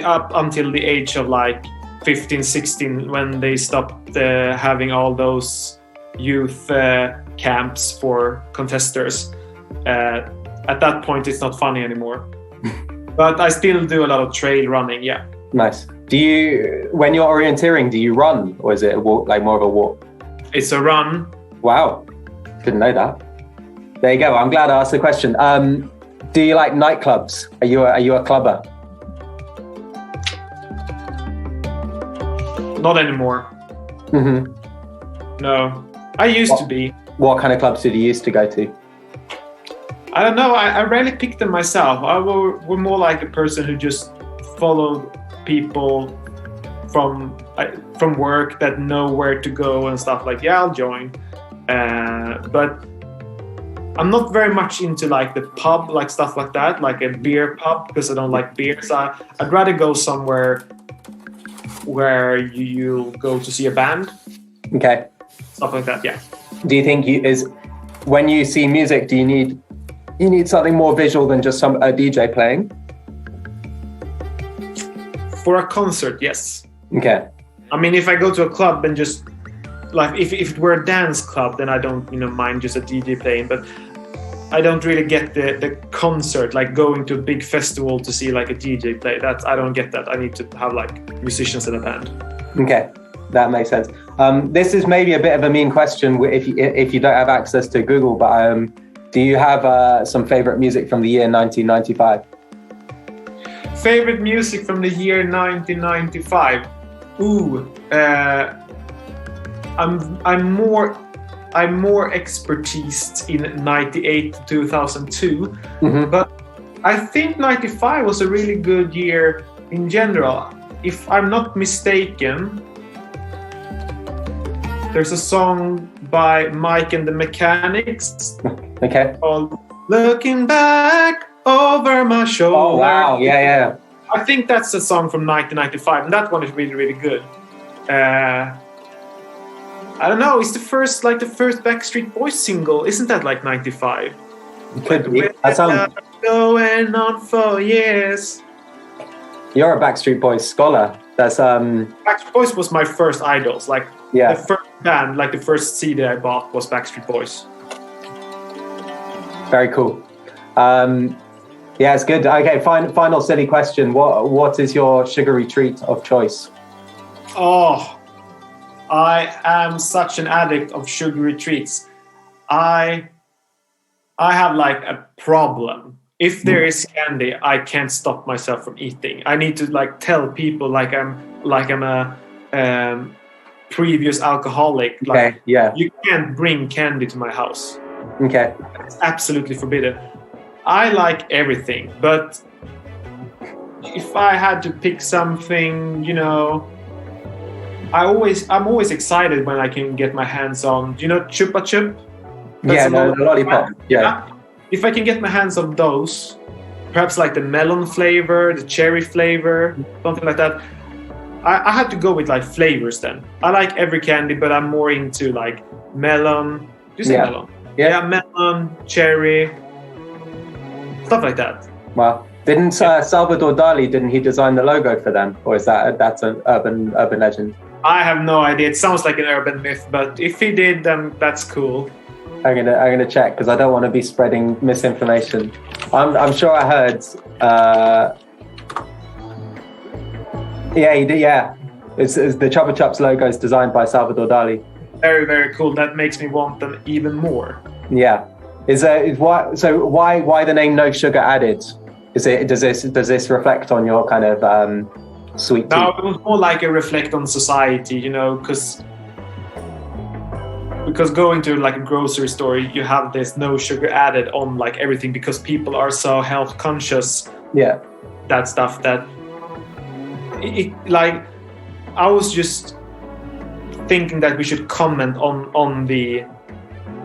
Up until the age of like 15, 16, when they stopped having all those youth camps for contesters. At that point, it's not funny anymore. But I still do a lot of trail running. Yeah. Nice. When you're orienteering, do you run, or is it a walk, like more of a walk? It's a run. Wow, didn't know that. There you go. I'm glad I asked the question. Do you like nightclubs? Are you a clubber? Not anymore. Mm-hmm. No, I used to be. What kind of clubs did you used to go to? I don't know. I rarely picked them myself. I were more like a person who just followed people from work that know where to go and stuff. Like, yeah, I'll join. But I'm not very much into like the pub, like stuff like that, like a beer pub, because I don't like beer. So I'd rather go somewhere where you go to see a band. Okay. Stuff like that, yeah. Do you think when you see music, do you need something more visual than just a DJ playing? For a concert, yes. Okay. I mean, if I go to a club and just like if it were a dance club, then I don't mind just a DJ playing. But I don't really get the concert, like going to a big festival to see like a DJ play. I don't get that. I need to have like musicians in a band. Okay, that makes sense. This is maybe a bit of a mean question if you don't have access to Google, but do you have some favorite music from the year 1995? Favorite music from the year 1995. I'm more expertised in 98 to 2002, but I think 95 was a really good year in general. If I'm not mistaken, there's a song by Mike and the Mechanics called Looking Back Over My Shoulder. Oh, wow. Yeah. I think that's a song from 1995, and that one is really, really good. I don't know. It's the first Backstreet Boys single. Isn't that like 95? It could be. That sounds going on for years. You're a Backstreet Boys scholar. That's Backstreet Boys was my first idols. Like yeah. The first band, like the first CD I bought was Backstreet Boys. Very cool. Yeah, it's good. Okay, final silly question. What is your sugary treat of choice? Oh, I am such an addict of sugary treats. I have like a problem. If there is candy, I can't stop myself from eating. I need to like tell people like I'm a previous alcoholic. Like, okay, yeah. You can't bring candy to my house. Okay. It's absolutely forbidden. I like everything, but if I had to pick something, I'm always excited when I can get my hands on, Chupa Chup? Yeah, the lollipop. Yeah. If I can get my hands on those, perhaps like the melon flavor, the cherry flavor, something like that. I have to go with like flavors then. I like every candy, but I'm more into like melon. Do you say melon? Yeah, melon, cherry, stuff like that. Wow. Didn't Salvador Dali, didn't he design the logo for them? Or is that's an urban legend? I have no idea. It sounds like an urban myth, but if he did, then that's cool. I'm gonna check because I don't want to be spreading misinformation. I'm sure I heard. Yeah, he did. Yeah, it's the Chupa Chups logo is designed by Salvador Dali. Very, very cool. That makes me want them even more. Yeah. Why the name No Sugar Added? Does this reflect on your kind of sweet tea? No, it was more like a reflect on society, because because going to like a grocery store, you have this no sugar added on like everything because people are so health conscious. Yeah. That stuff that like I was just thinking that we should comment on the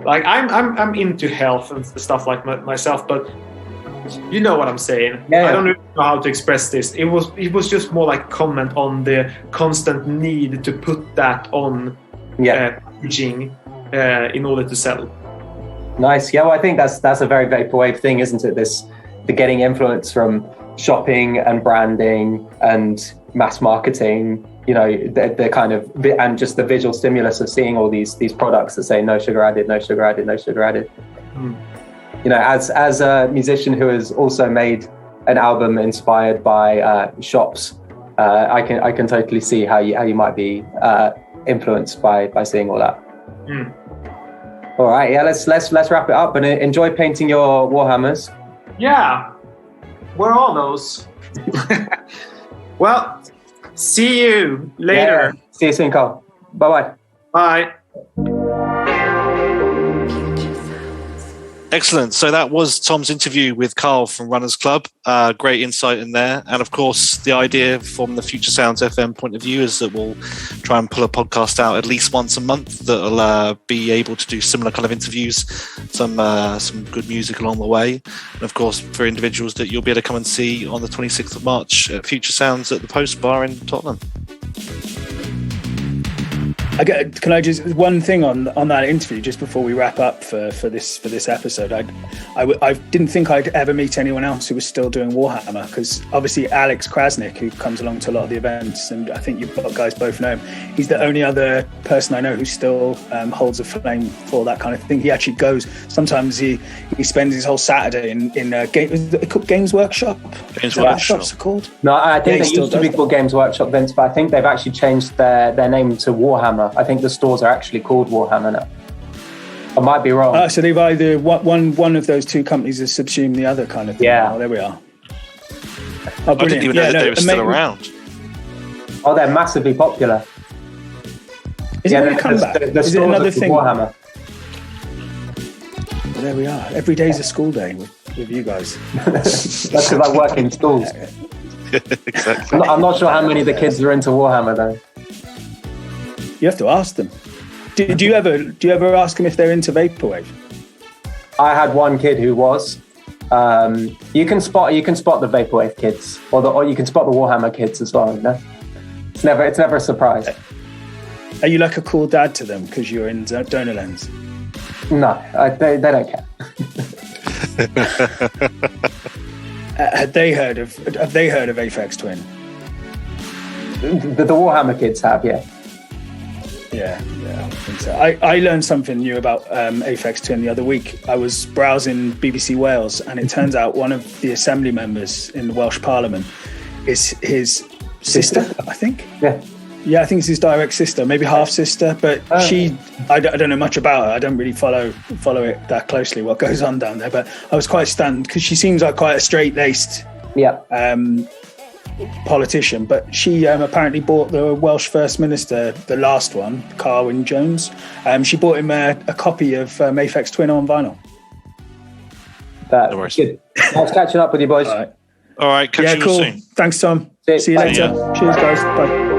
like I'm into health and stuff like myself, but you know what I'm saying. I don't really know how to express this. It was just more like comment on the constant need to put that on packaging in order to sell. Nice. Yeah, well, I think that's a very vaporwave thing, isn't it? The getting influence from shopping and branding and mass marketing, you know, the kind of, and just the visual stimulus of seeing all these products that say no sugar added, no sugar added, no sugar added. You know, as a musician who has also made an album inspired by shops, I can totally see how you might be influenced by seeing all that. All right, yeah, let's wrap it up and enjoy painting your Warhammers. Yeah, where are those? Well, see you later. Yeah. See you soon, Carl. Bye-bye. Bye. Excellent. So that was Thom's interview with Carl from Runners Club. Great insight in there. And of course, the idea from the FutureSounds FM point of view is that we'll try and pull a podcast out at least once a month that'll be able to do similar kind of interviews, some good music along the way. And of course, for individuals that you'll be able to come and see on the 26th of March at FutureSounds at the Post Bar in Tottenham. Can I just one thing on that interview just before we wrap up for this episode? I didn't think I'd ever meet anyone else who was still doing Warhammer, because obviously Alex Krasnick, who comes along to a lot of the events, and I think you guys both know him, he's the only other person I know who still holds a flame for that kind of thing. He actually goes, sometimes he spends his whole Saturday in Games Workshop. Games Workshop are called? No, I think they used to be called Games Workshop, Vince, but I think they've actually changed their name to Warhammer. I think the stores are actually called Warhammer now. I might be wrong. So they've either one of those two companies has subsumed the other kind of thing. Yeah. Oh, there we are. I didn't even know that they were still around. Oh, they're massively popular. Is it a comeback? Is it another thing? Warhammer. Well, there we are. Every day's a school day with you guys. That's because I work in schools. Exactly. I'm not sure how many of the kids are into Warhammer though. You have to ask them. Do you ever ask them if they're into vaporwave? I had one kid who was. You can spot the vaporwave kids, or you can spot the Warhammer kids as well. You know? It's never a surprise. Are you like a cool dad to them because you're in donor lens? No, they don't care. Have they heard of Aphex Twin? The Warhammer kids have, yeah. Yeah, I think so. I learned something new about Aphex Twin the other week. I was browsing BBC Wales, and it turns out one of the assembly members in the Welsh Parliament is his sister, I think. Yeah, I think it's his direct sister, maybe half sister. But I don't know much about her. I don't really follow it that closely, what goes on down there. But I was quite stunned because she seems like quite a straight-laced politician. But she apparently bought the Welsh First Minister, the last one, Carwyn Jones. She bought him a copy of Aphex Twin on vinyl. That's good. Nice catching up with you boys. All right, catch you cool. soon. Thanks, Thom. See you later. Cheers, guys. Bye.